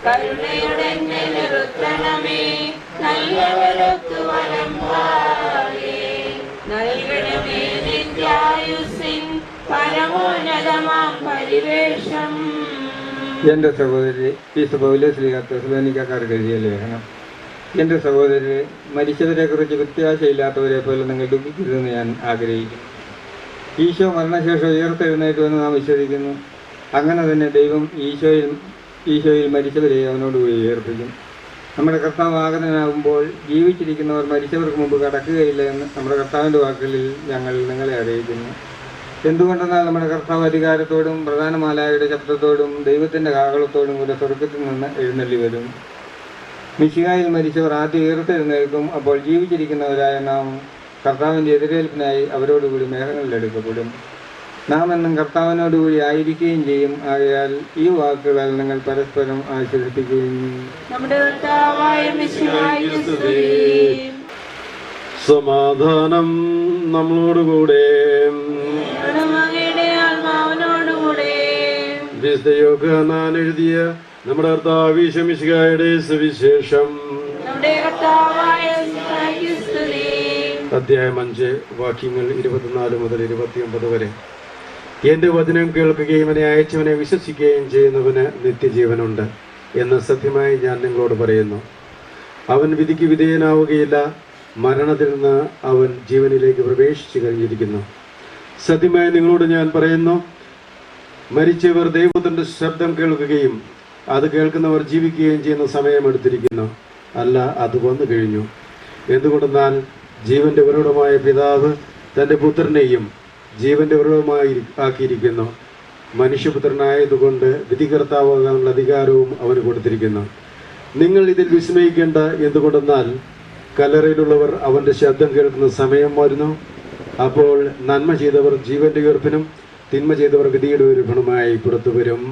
കരുണയുടെ നിർത്തണമേ, നല്ലവരൊത്തു വലം ഭാഗേ. ഉത്തമം പരിവേഷം. എൻ്റെ സഹോദരി ഈശോ പൗലോസ്ലീഹക്കാർക്ക് എഴുതിയ ലേഖനം. എൻ്റെ സഹോദരരെ, മരിച്ചവരെക്കുറിച്ച് പ്രത്യാശയില്ലാത്തവരെ പോലെ നിങ്ങൾ ദുഃഖിക്കരുതെന്ന് ഞാൻ ആഗ്രഹിക്കുന്നു. ഈശോ മരണശേഷം ഉയർത്തെഴുന്നേറ്റുവെന്ന് നാം വിശ്വസിക്കുന്നു. അങ്ങനെ തന്നെ ദൈവം ഈശോയിൽ മരിച്ചവരെ അവനോടുകൂടി ഉയർപ്പിക്കും. നമ്മുടെ കർത്താവ് ആഗതനാകുമ്പോൾ ജീവിച്ചിരിക്കുന്നവർ മരിച്ചവർക്ക് മുമ്പ് കടക്കുകയില്ല എന്ന് നമ്മുടെ കർത്താവിൻ്റെ വാക്കുകളിൽ ഞങ്ങൾ നിങ്ങളെ അറിയിക്കുന്നു. എന്തുകൊണ്ടെന്നാൽ നമ്മുടെ കർത്താവ് അധികാരത്തോടും പ്രധാന മാലാഖയുടെ ശബ്ദത്തോടും ദൈവത്തിൻ്റെ കാഹളത്തോടും കൂടെ സ്വർഗത്തിൽ നിന്ന് എഴുന്നള്ളി വരും. മിശിഹായിൽ മരിച്ചവർ ആദ്യം ഉയർത്തെഴുന്നേൽക്കും. അപ്പോൾ ജീവിച്ചിരിക്കുന്നവരായ നാം കർത്താവിൻ്റെ എതിരേൽപ്പിനായി അവരോടുകൂടി മേഘങ്ങളിലെടുക്കപ്പെടും. നാം എന്നും കർത്താവിനോടുകൂടി ആയിരിക്കുകയും ചെയ്യും. ആകയാൽ ഈ വാക്കുകളാൽ നിങ്ങൾ പരസ്പരം ആശ്വസിപ്പിക്കുകയും. സമാധാനം നമ്മളോടുകൂടെ. യോഹന്നാൻ എഴുതിയ നമ്മുടെ കർത്താവ് ഈശോ മിശിഹായുടെ സുവിശേഷം. അധ്യായം 5 വാക്യങ്ങൾ 24 മുതൽ 29 വരെ. എൻ്റെ വചനം കേൾക്കുകയും എന്നെ അയച്ചവനെ വിശ്വസിക്കുകയും ചെയ്യുന്നവന് നിത്യജീവനുണ്ട് എന്ന് സത്യമായി ഞാൻ നിങ്ങളോട് പറയുന്നു. അവൻ വിധിക്ക് വിധേയനാവുകയില്ല, മരണത്തിൽ നിന്ന് അവൻ ജീവനിലേക്ക് പ്രവേശിച്ചു കഴിഞ്ഞിരിക്കുന്നു. സത്യമായി നിങ്ങളോട് ഞാൻ പറയുന്നു, മരിച്ചവർ ദൈവത്തിൻ്റെ ശബ്ദം കേൾക്കുകയും അത് കേൾക്കുന്നവർ ജീവിക്കുകയും ചെയ്യുന്ന സമയമെടുത്തിരിക്കുന്നു. അല്ല, അത് വന്നു കഴിഞ്ഞു. എന്തുകൊണ്ടെന്നാൽ ജീവന്റെ ഉറവിടമായ പിതാവ് തൻ്റെ പുത്രനെയും ജീവന്റെ ഉറവിടമായി ആക്കിയിരിക്കുന്നു. മനുഷ്യപുത്രനായതുകൊണ്ട് വിധികർത്താവാകാനുള്ള അധികാരവും അവന് കൊടുത്തിരിക്കുന്നു. നിങ്ങൾ ഇതിൽ വിസ്മയിക്കേണ്ട. എന്തുകൊണ്ടെന്നാൽ കല്ലറയിലുള്ളവർ അവൻ്റെ ശബ്ദം കേൾക്കുന്ന സമയം വരുന്നു. അപ്പോൾ നന്മ ചെയ്തവർ ജീവന്റെ ഉയർപ്പിനും തിന്മ ചെയ്തവർ വിധിയുടെ ഉയർപ്പിനുമായി പുറത്തു വരും.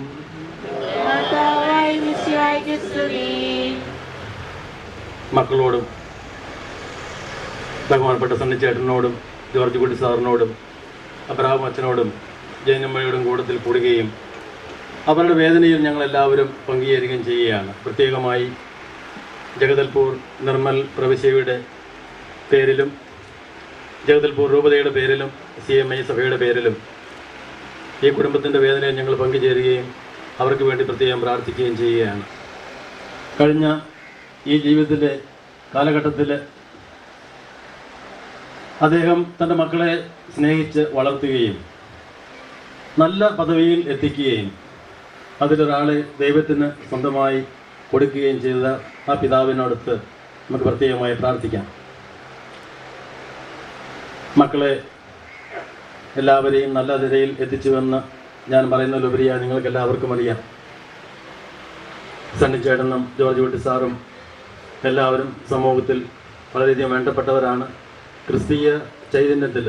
മക്കളോടും ബഹുമാനപ്പെട്ട സണ്ണിച്ചേട്ടനോടും ജോർജ് കുട്ടി സാറിനോടും അബ്രഹാം അച്ഛനോടും ജയനമ്മയോടും കൂട്ടത്തിൽ കൂടുകയും അവരുടെ വേദനയിൽ ഞങ്ങളെല്ലാവരും പങ്കുചേരുകയും ചെയ്യുകയാണ്. പ്രത്യേകമായി ജഗദൽപൂർ നിർമ്മൽ പ്രവിശ്യയുടെ പേരിലും ജഗദൽപൂർ രൂപതയുടെ പേരിലും CMI സഭയുടെ പേരിലും ഈ കുടുംബത്തിൻ്റെ വേദനയിൽ ഞങ്ങൾ പങ്കുചേരുകയും അവർക്ക് വേണ്ടി പ്രത്യേകം പ്രാർത്ഥിക്കുകയും ചെയ്യുകയാണ്. കഴിഞ്ഞ ഈ ജീവിതത്തിലെ കാലഘട്ടത്തിൽ അദ്ദേഹം തൻ്റെ മക്കളെ സ്നേഹിച്ച് വളർത്തുകയും നല്ല പദവിയിൽ എത്തിക്കുകയും അതിലൊരാളെ ദൈവത്തിന് സ്വന്തമായി കൊടുക്കുകയും ചെയ്ത ആ പിതാവിനോടൊത്ത് നമുക്ക് പ്രത്യേകമായി പ്രാർത്ഥിക്കാം. മക്കളെ എല്ലാവരെയും നല്ല നിലയിൽ എത്തിച്ചുവെന്ന് ഞാൻ പറയുന്നതിലുപരിയായി നിങ്ങൾക്ക് എല്ലാവർക്കും അറിയാം. സണ്ണിച്ചേട്ടനും ജോർജ് കുട്ടി സാറും എല്ലാവരും സമൂഹത്തിൽ വളരെയധികം വേണ്ടപ്പെട്ടവരാണ്. ക്രിസ്തീയ ചൈതന്യത്തിൽ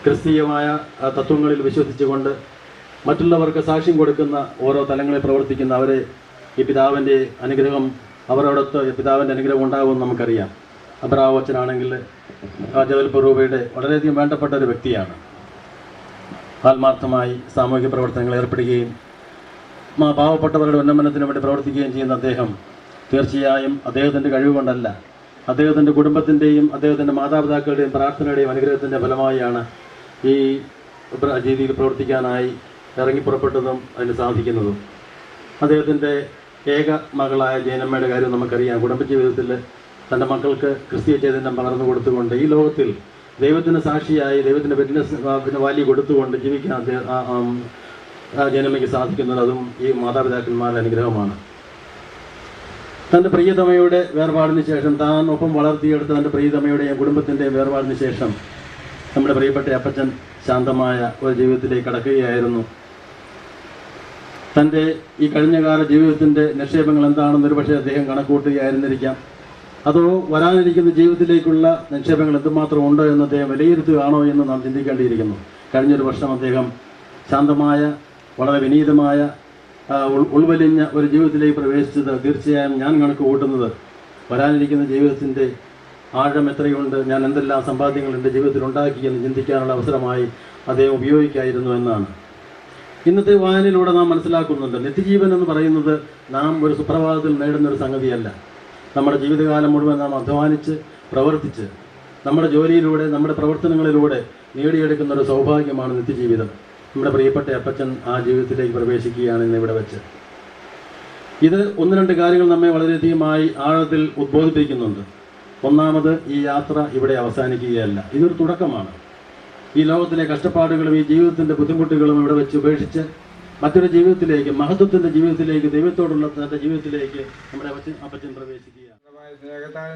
ക്രിസ്തീയമായ തത്വങ്ങളിൽ വിശ്വസിച്ചുകൊണ്ട് മറ്റുള്ളവർക്ക് സാക്ഷ്യം കൊടുക്കുന്ന ഓരോ തലങ്ങളിൽ പ്രവർത്തിക്കുന്ന അവരെ ഈ പിതാവിൻ്റെ അനുഗ്രഹം അവരോടൊത്ത് പിതാവിൻ്റെ അനുഗ്രഹം ഉണ്ടാകുമെന്ന് നമുക്കറിയാം. അബ്രഹാം അച്ഛനാണെങ്കിൽ ജബൽപൂർ രൂപയുടെ വളരെയധികം വേണ്ടപ്പെട്ട ഒരു വ്യക്തിയാണ്. ആത്മാർത്ഥമായി സാമൂഹിക പ്രവർത്തനങ്ങൾ ഏർപ്പെടുകയും പാവപ്പെട്ടവരുടെ ഉന്നമനത്തിന് വേണ്ടി പ്രവർത്തിക്കുകയും ചെയ്യുന്ന അദ്ദേഹം തീർച്ചയായും അദ്ദേഹത്തിൻ്റെ കഴിവുകൊണ്ടല്ല, അദ്ദേഹത്തിൻ്റെ കുടുംബത്തിൻ്റെയും അദ്ദേഹത്തിൻ്റെ മാതാപിതാക്കളുടെയും പ്രാർത്ഥനയുടെയും അനുഗ്രഹത്തിൻ്റെ ഫലമായാണ് ഈ രീതിയിൽ പ്രവർത്തിക്കാനായി ഇറങ്ങിപ്പുറപ്പെട്ടതും അതിന് സാധിക്കുന്നതും. അദ്ദേഹത്തിൻ്റെ ഏക മകളായ ജയനമ്മയുടെ കാര്യം നമുക്കറിയാം. കുടുംബജീവിതത്തിൽ തൻ്റെ മക്കൾക്ക് ക്രിസ്തീയ ചൈതന്യം പകർന്നു കൊടുത്തുകൊണ്ട് ഈ ലോകത്തിൽ ദൈവത്തിന് സാക്ഷിയായി ദൈവത്തിൻ്റെ പിന്നെ വാല്യൂ കൊടുത്തുകൊണ്ട് ജീവിക്കാൻ ജനമ്മയ്ക്ക് സാധിക്കുന്നത് അതും ഈ മാതാപിതാക്കന്മാരുടെ അനുഗ്രഹമാണ്. തൻ്റെ പ്രിയതമയുടെ വേർപാടിന് ശേഷം താൻ ഒപ്പം വളർത്തിയെടുത്ത തൻ്റെ പ്രിയതമയുടെയും കുടുംബത്തിൻ്റെയും വേർപാടിന് ശേഷം നമ്മുടെ പ്രിയപ്പെട്ട അപ്പച്ചൻ ശാന്തമായ ഒരു ജീവിതത്തിലേക്ക് കടക്കുകയായിരുന്നു. തൻ്റെ ഈ കഴിഞ്ഞകാല ജീവിതത്തിൻ്റെ നിക്ഷേപങ്ങൾ എന്താണെന്ന് ഒരുപക്ഷെ അദ്ദേഹം കണക്കൂട്ടുകയായിരുന്നിരിക്കാം. അതോ വരാനിരിക്കുന്ന ജീവിതത്തിലേക്കുള്ള നിക്ഷേപങ്ങൾ എന്തുമാത്രം ഉണ്ടോ എന്ന് അദ്ദേഹം വിലയിരുത്തുകയാണോ എന്ന് നാം ചിന്തിക്കേണ്ടിയിരിക്കുന്നു. കഴിഞ്ഞൊരു വർഷം അദ്ദേഹം ശാന്തമായ വളരെ വിനീതമായ ഉൾവലിഞ്ഞ ഒരു ജീവിതത്തിലേക്ക് പ്രവേശിച്ചത് തീർച്ചയായും ഞാൻ കണക്ക് കൂട്ടുന്നത് വരാനിരിക്കുന്ന ജീവിതത്തിൻ്റെ ആഴം എത്രയുണ്ട്, ഞാൻ എന്തെല്ലാം സമ്പാദ്യങ്ങൾ എൻ്റെ ജീവിതത്തിൽ ഉണ്ടാക്കി എന്ന് ചിന്തിക്കാനുള്ള അവസരമായി അദ്ദേഹം ഉപയോഗിക്കായിരുന്നു എന്നാണ്. ഇന്നത്തെ വായനയിലൂടെ നാം മനസ്സിലാക്കുന്നുണ്ട്, നിത്യജീവൻ എന്ന് പറയുന്നത് നാം ഒരു സുപ്രഭാതത്തിൽ നേടുന്നൊരു സംഗതിയല്ല. നമ്മുടെ ജീവിതകാലം മുഴുവൻ നാം അധ്വാനിച്ച് പ്രവർത്തിച്ച് നമ്മുടെ ജോലിയിലൂടെ നമ്മുടെ പ്രവർത്തനങ്ങളിലൂടെ നേടിയെടുക്കുന്ന ഒരു സൗഭാഗ്യമാണ് നിത്യജീവിതം. നമ്മുടെ പ്രിയപ്പെട്ട അപ്പച്ചൻ ആ ജീവിതത്തിലേക്ക് പ്രവേശിക്കുകയാണ് ഇന്ന് ഇവിടെ വെച്ച്. ഇത് ഒന്ന് രണ്ട് കാര്യങ്ങൾ നമ്മെ വളരെയധികമായി ആഴത്തിൽ ഉദ്ബോധിപ്പിക്കുന്നുണ്ട്. ഒന്നാമത്, ഈ യാത്ര ഇവിടെ അവസാനിക്കുകയല്ല, ഇതൊരു തുടക്കമാണ്. ഈ ലോകത്തിലെ കഷ്ടപ്പാടുകളും ഈ ജീവിതത്തിൻ്റെ ബുദ്ധിമുട്ടുകളും ഇവിടെ വെച്ച് ഉപേക്ഷിച്ച് മറ്റൊരു ജീവിതത്തിലേക്ക്, മഹത്വത്തിൻ്റെ ജീവിതത്തിലേക്ക്, ദൈവത്തോടുള്ള തൻ്റെ ജീവിതത്തിലേക്ക് നമ്മുടെ അപ്പച്ചൻ പ്രവേശിക്കുകയാണ്.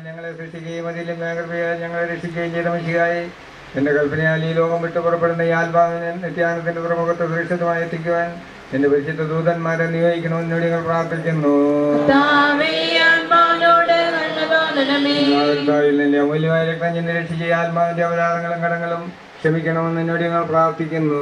ഞങ്ങളെ സൃഷ്ടിക്കുകയും അതിലും ഞങ്ങളെ രക്ഷിക്കുകയും ചെയ്ത മനുഷ്യരായി എന്റെ കൽപ്പനയാൽ ഈ ലോകം വിട്ടു പുറപ്പെടുന്ന ഈ ആത്മാവിനെ നിത്യാനത്തിന്റെ തുറമുഖത്ത് സുരക്ഷിതമായി എത്തിക്കുവാൻ എന്റെ പരിശുദ്ധ ദൂതന്മാരെ നിയോഗിക്കണമെന്ന് ഞങ്ങൾ പ്രാർത്ഥിക്കുന്നു. നിന്റെ അമൂല്യമായ രക്തം ചെന്ന് രക്ഷിച്ച ആത്മാവിന്റെ അപരാധങ്ങളും കടങ്ങളും ക്ഷമിക്കണമെന്ന് എന്നോട് ഞങ്ങൾ പ്രാർത്ഥിക്കുന്നു.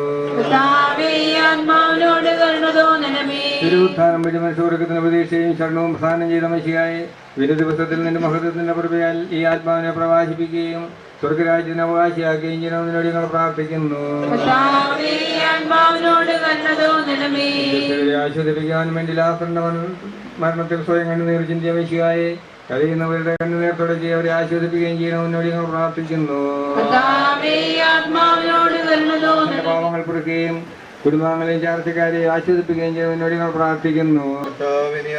തിരുവുത്ഥാനം വഴി മനുഷ്യവർഗത്തിന് പ്രതീക്ഷയും ശരണവും പ്രസാദനം ചെയ്ത മനുഷ്യയായി വിര ദിവസത്തിൽ നിന്റെ മഹത്വത്തിന്റെ പ്രഭയാൽ ഈ ആത്മാവിനെ പ്രവാസിപ്പിക്കുകയും സ്വർഗരാജ്യത്തിന് അവകാശിയാക്കുകയും ചെയ്യണമെന്ന് എന്നോട് ഞങ്ങൾ പ്രാർത്ഥിക്കുന്നു. ആശ്വസിപ്പിക്കാൻ വേണ്ടി ലാസറിന്റെ മരണത്തിൽ സ്വയം കണ്ണുനീർ ചിന്തിയ മനുഷ്യയായി കഴിയുന്നവരുടെ കണ്ണുനീർ തുടച്ചി അവരെ ആശ്വസിപ്പിക്കുകയും ചെയ്യണമെന്ന് ഞങ്ങൾ പ്രാർത്ഥിക്കുന്നു. പാവങ്ങൾ പൊറുക്കുകയും കുടുംബാംഗങ്ങളെയും ചാർച്ചക്കാരെ ആശ്വസിപ്പിക്കുകയും ചെയ്യുന്നതിനോട് ഞങ്ങൾ പ്രാർത്ഥിക്കുന്നു.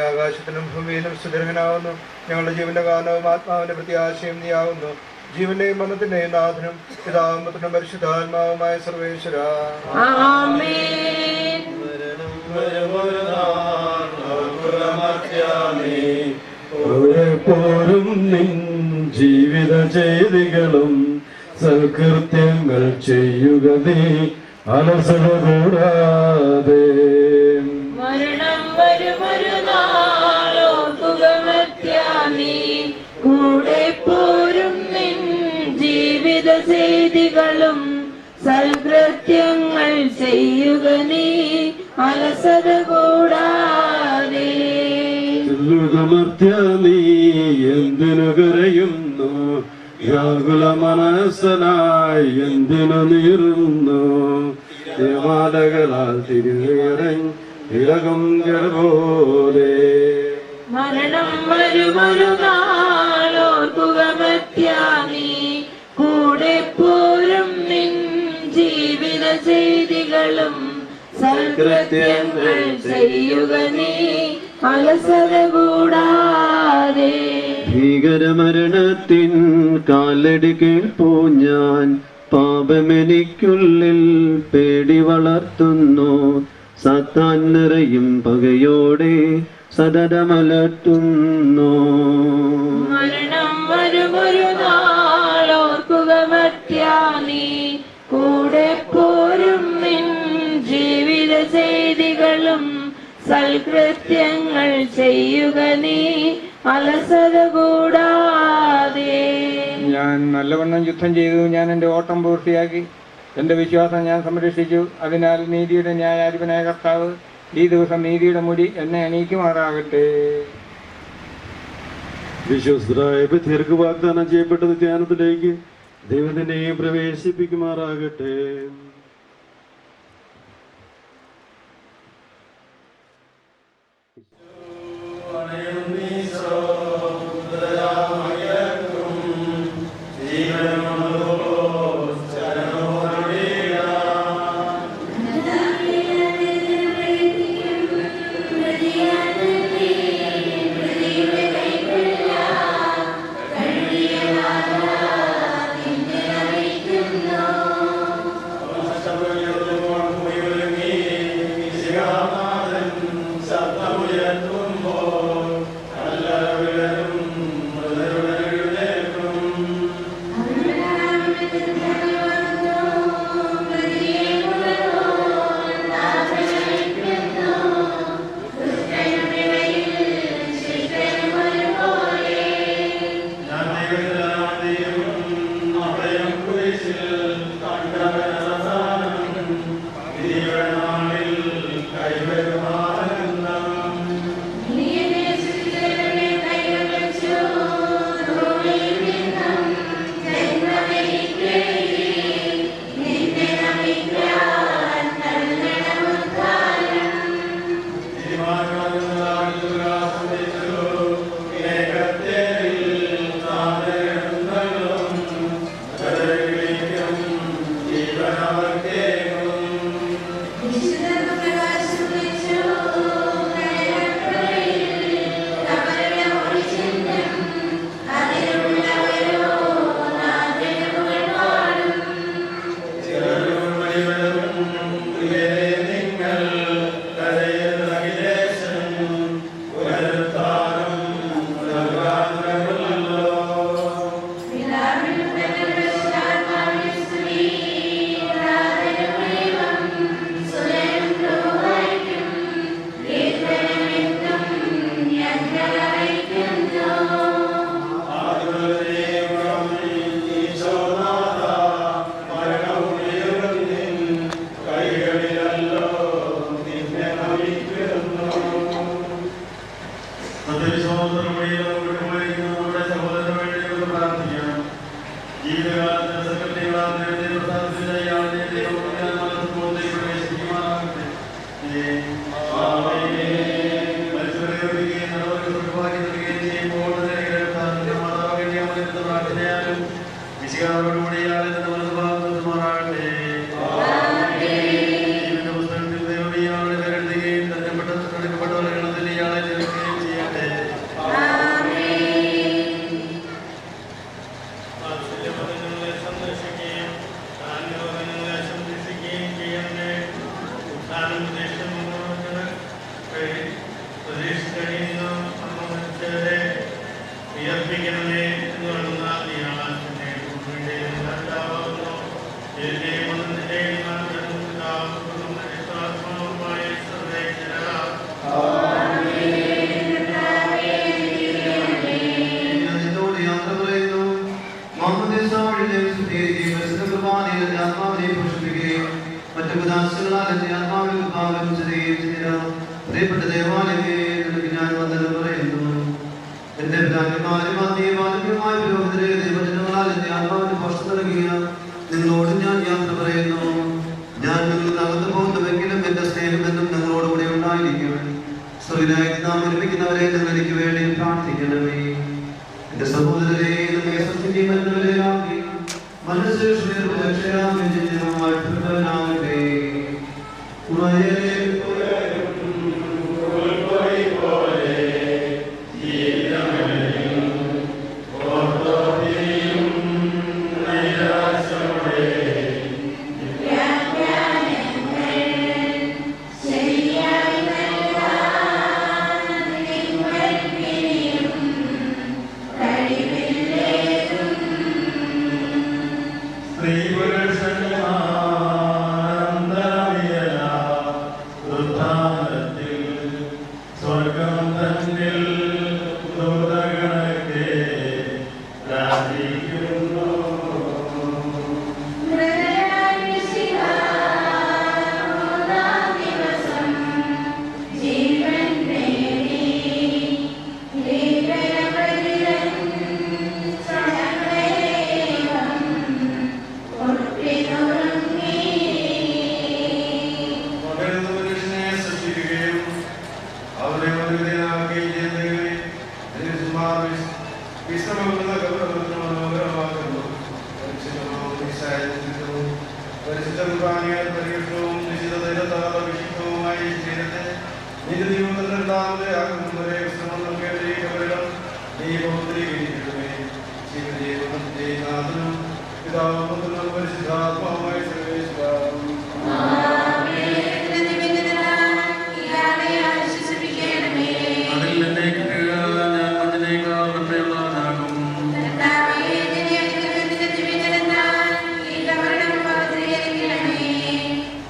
ആകാശത്തിലും ഭൂമിയിലും സുദീർഘനാവുന്നു. ഞങ്ങളുടെ ജീവന്റെ കാരണവും ആത്മാവിന്റെ പ്രത്യാശയും നീയാവുന്നു. ജീവന്റെയും മരണത്തിന്റെയും നാഥനും പിതാവും പുത്രനും പരിശുദ്ധാത്മാവുമായ സർവേശ്വര. പോരും നിൻ ജീവിത ചെയ്തികളും സൽകൃത്യങ്ങൾ ചെയ്യുക നീ അലസത കൂടാതെ. മരണം വരുമൊരു നാളോർക്കുക മർത്യാനീ, കൂടെ പോരും നിൻ ജീവിത ചെയ്തികളും സൽകൃത്യങ്ങൾ ചെയ്യുക നീ അലസത കൂടാതെ. മർത്യ നീ എന്തിനു കരയുന്നു, വ്യാകുല മനസ്സനായി എന്തിനു നീറുന്നു. ദേവാലകളാൽ തിരികറങ്ങും പോലെ. മരണം വരുമൊരു നാളോർക്കുക മർത്യാനീ, കൂടെ പോരും നിൻ ജീവിത ചെയ്തികളും സൽകൃത്യങ്ങൾ ചെയ്യുക നീ അലസത കൂടാതെ. ഭീകരമരണത്തിൻ കാലടി കേൾപ്പൂ ഞാൻ, പാപമെനിക്കുള്ളിൽ പേടി വളർത്തുന്നു. സാത്താൻ നിറയും പകയോടെ സതതമലർത്തുന്നു. മരണം വരുമൊരു നാളോർക്കുക മർത്യാനീ, കൂടെ പോരും നിൻ ജീവിത ചെയ്തികളും സൽകൃത്യങ്ങൾ ചെയ്യുക നീ അലസത കൂടാതെ. ഞാൻ നല്ലവണ്ണം യുദ്ധം ചെയ്തു, ഞാൻ എൻ്റെ ഓട്ടം പൂർത്തിയാക്കി, എൻ്റെ വിശ്വാസം ഞാൻ സംരക്ഷിച്ചു. അതിനാൽ നീതിയുടെ ന്യായാധിപനായ കർത്താവ് ഈ ദിവസം നീതിയുടെ മുടി എന്നെ അണിയിക്കുമാറാകട്ടെ. വിശ്വസ്തരായ ബധിയർക്ക് വാഗ്ദാനം ചെയ്യപ്പെട്ട നിത്യാനത്തിലേക്ക് ദൈവത്തിനെയും പ്രവേശിപ്പിക്കുമാറാകട്ടെ. ഉയർപ്പിക്കണമേ എന്ന് പറയുന്ന നീയാണ് പ്രിയപ്പെട്ട ദേവാലയമേ, ഞാൻ വന്ദനം പറയുന്നു. എന്റെ പിതാക്കന്മാരും ആത്മീയമായ പുരോഹിതരെ ദൈവജനങ്ങളാൽ എന്റെ ആത്മാവിന് ഭക്ഷണം നൽകിയ നിങ്ങളോട് ഞാൻ യാത്ര പറയുന്നു. ഞാൻ നിങ്ങൾ തകർന്നു പോകുന്നുവെങ്കിലും എന്റെ സ്നേഹം എന്നും നിങ്ങളോടുകൂടെ ഉണ്ടായിരിക്കും. സ്വർഗ്ഗരായി നാം ഒരുമിക്കുന്നവരെ നിങ്ങൾ എനിക്ക് വേണ്ടി പ്രാർത്ഥിക്കണമേ. എന്റെ സഹോദരരെ, നമ്മെ സത്യം എന്നവരെയാക്കി മനസ്സിൽ രക്ഷയാകട്ടെ.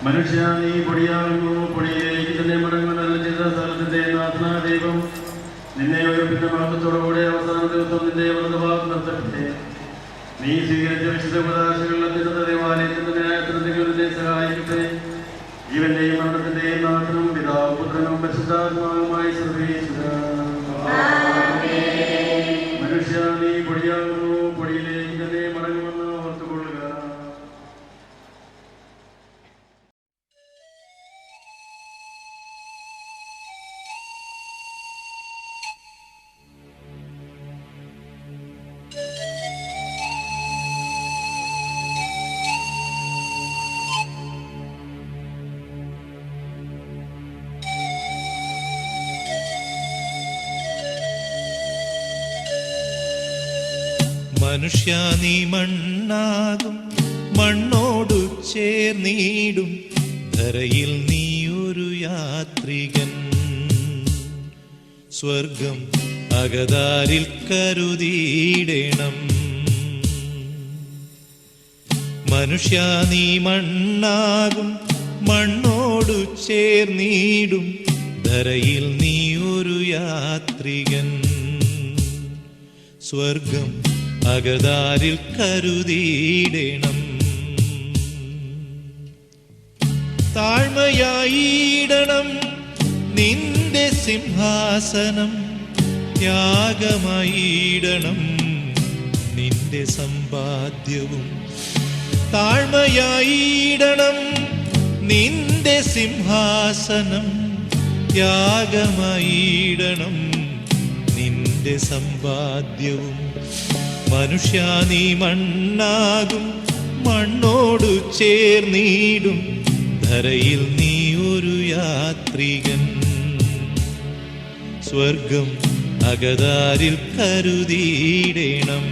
മനുഷ്യ നീ പൊടിയാകുന്നു, പൊടിയിലേക്ക് തന്നെ മടങ്ങുന്ന സ്ഥലത്തിന്റെ നാഥനാ ദൈവം നിന്നെ ഉയർപ്പിന്റെ മഹത്വത്തോടുകൂടെ അവസാന ദിവസം നിന്റെ വലതുഭാഗത്ത് നിർത്തട്ടെ. നീ സ്വീകരിച്ച വിശുദ്ധ ഉപദേശങ്ങളുടെ ദേവാലയത്തിന്റെ ന്യായത്തിനെ സഹായിക്കട്ടെ. ജീവന്റെയും മരണത്തിന്റെയും നാഥനും പിതാവും പുത്രനും പരിശുദ്ധാത്മാവുമായി സർവ്വേശ്വര. മനുഷ്യ നീ പൊടിയാകുന്നു, പൊടിയിലേക്ക് തന്നെ മടങ്ങുമെന്ന് ഓർത്തുകൊള്ളുക. മനുഷ്യ നീ മണ്ണാകും, മണ്ണോടു ചേർന്നിടും, ധരയിൽ നീ ഒരു യാത്രികൻ. സ്വർഗം അകതാരിൽ കരുതിയിടണം. മനുഷ്യ നീ മണ്ണാകും, മണ്ണോടു ചേർന്നിടും, ധരയിൽ നീ ഒരു യാത്രികൻ. സ്വർഗം അകതാരിൽ കരുതിയിടണം. താഴ്മയായിടണം നിന്റെ സിംഹാസനം, ത്യാഗമായിടണം നിന്റെ സമ്പാദ്യവും. താഴ്മയായിടണം നിന്റെ സിംഹാസനം, ത്യാഗമായിടണം നിന്റെ സമ്പാദ്യവും. മനുഷ്യ നീ മണ്ണാകും, മണ്ണോടു ചേർന്നിടും, ധരയിൽ നീ ഒരു യാത്രികൻ. സ്വർഗം അകതാരിൽ കരുതിയിടണം.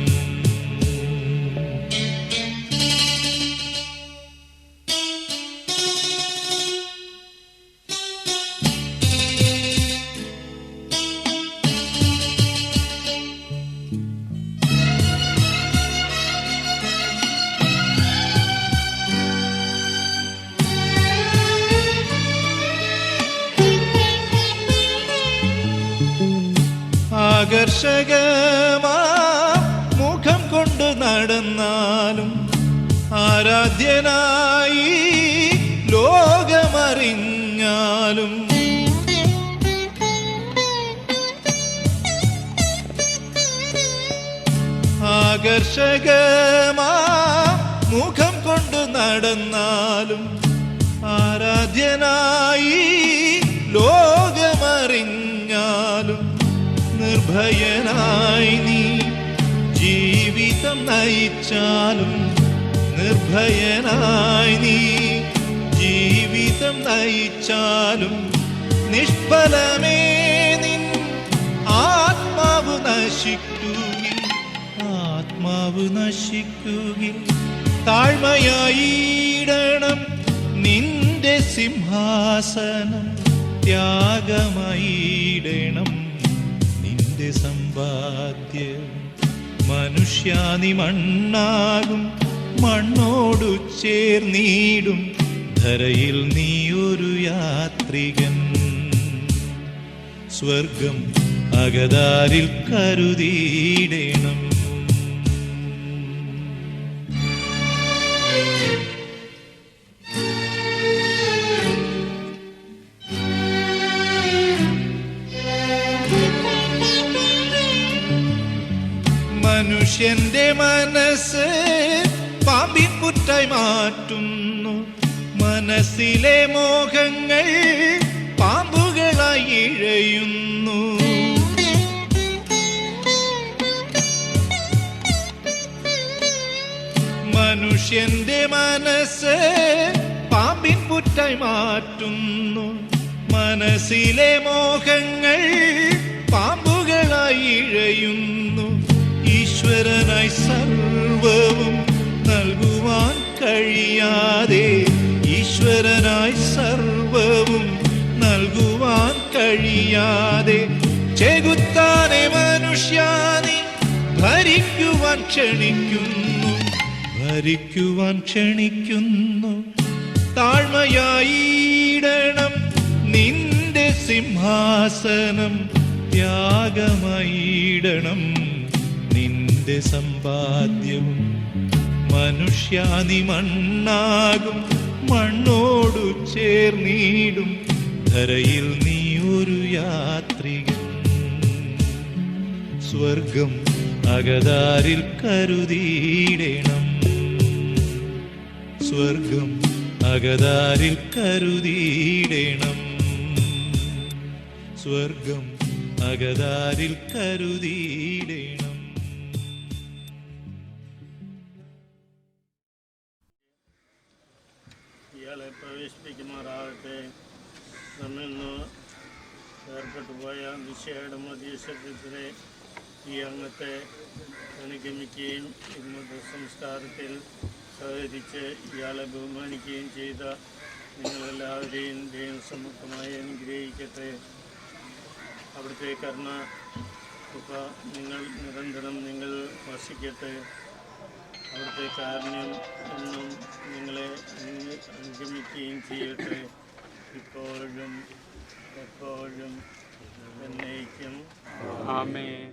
ആകർഷകമാ മുഖം കൊണ്ട് നടന്നാലും ആരാധ്യനായി ലോകമറിഞ്ഞാലും ആകർഷകമാ മുഖം കൊണ്ട് നടന്നാലും ആരാധ്യനായി ലോകമറിഞ്ഞാലും നിർഭയനായി നീ ജീവിതം നയിച്ചാലും നിർഭയനായി നീ ജീവിതം നയിച്ചാലും നിഷ്ഫലമേ നിൻ ആത്മാവ് നശിക്കുകിൽ താഴ്മയായിടണം നിന്റെ സിംഹാസനം ത്യാഗമായിടണം നിന്റെ സമ്പാദ്യം മനുഷ്യാനി മണ്ണാകും മണ്ണോടു ചേർന്നീടും ധരയിൽ നീ ഒരു യാത്രികൻ സ്വർഗം അകതാരിൽ കരുതിയിടണം മനുഷ്യന്റെ മനസ്സ് പാമ്പിൻ പുറ്റായി മാറ്റുന്നു മനസ്സിലെ മോഹങ്ങൾ പാമ്പുകളായി ഇഴയുന്നു മനുഷ്യന്റെ മനസ്സ് പാമ്പിൻ പുറ്റായി മാറ്റുന്നു മനസ്സിലെ മോഹങ്ങൾ പാമ്പുകളായി ഇഴയുന്നു ഈശ്വരനായി സർവവും നൽകുവാൻ കഴിയാതെ ഈശ്വരനായി സർവവും നൽകുവാൻ കഴിയാതെ ചെകുത്താനെ മനുഷ്യാനി ഭരിക്കുവാൻ ക്ഷണിക്കുന്നു താഴ്മയായിടണം നിന്റെ സിംഹാസനം ത്യാഗമായിടണം നിന്റെ സമ്പാദ്യവും മനുഷ്യാനി മണ്ണാകും മണ്ണോടു ചേർന്നീടും ധരയിൽ നീ ഒരു യാത്രികൻ സ്വർഗം അകതാരിൽ കരുതിയിടണം സ്വർഗം അകതാരിൽ കരുതിയിടണം സ്വർഗം അകതാരിൽ കരുതിയിടണം ഇയാളെ പ്രവേശിപ്പിക്കുമാറാകട്ടെ നമ്മിൽ നിന്ന് ഏർപ്പെട്ടു പോയ മിശിഹായുടെ മധ്യസ്ഥത്തിലെ ഈ അംഗത്തെ അനുഗമിക്കുകയും ഇന്നത്തെ സംസ്കാരത്തിൽ സഹകരിച്ച് ഇയാളെ ബഹുമാനിക്കുകയും ചെയ്ത നിങ്ങളെല്ലാവരെയും ദൈവം സമുഖമായി അനുഗ്രഹിക്കട്ടെ. അവിടുത്തെ കരുണ നിങ്ങൾ നിരന്തരം നിങ്ങൾ വസിക്കട്ടെ. അവിടുത്തെ കാരുണ്യം എന്നും നിങ്ങളെ അനുഗമിക്കുകയും ചെയ്യട്ടെ, ഇപ്പോഴും എപ്പോഴും എന്നേക്കും. ആമേൻ.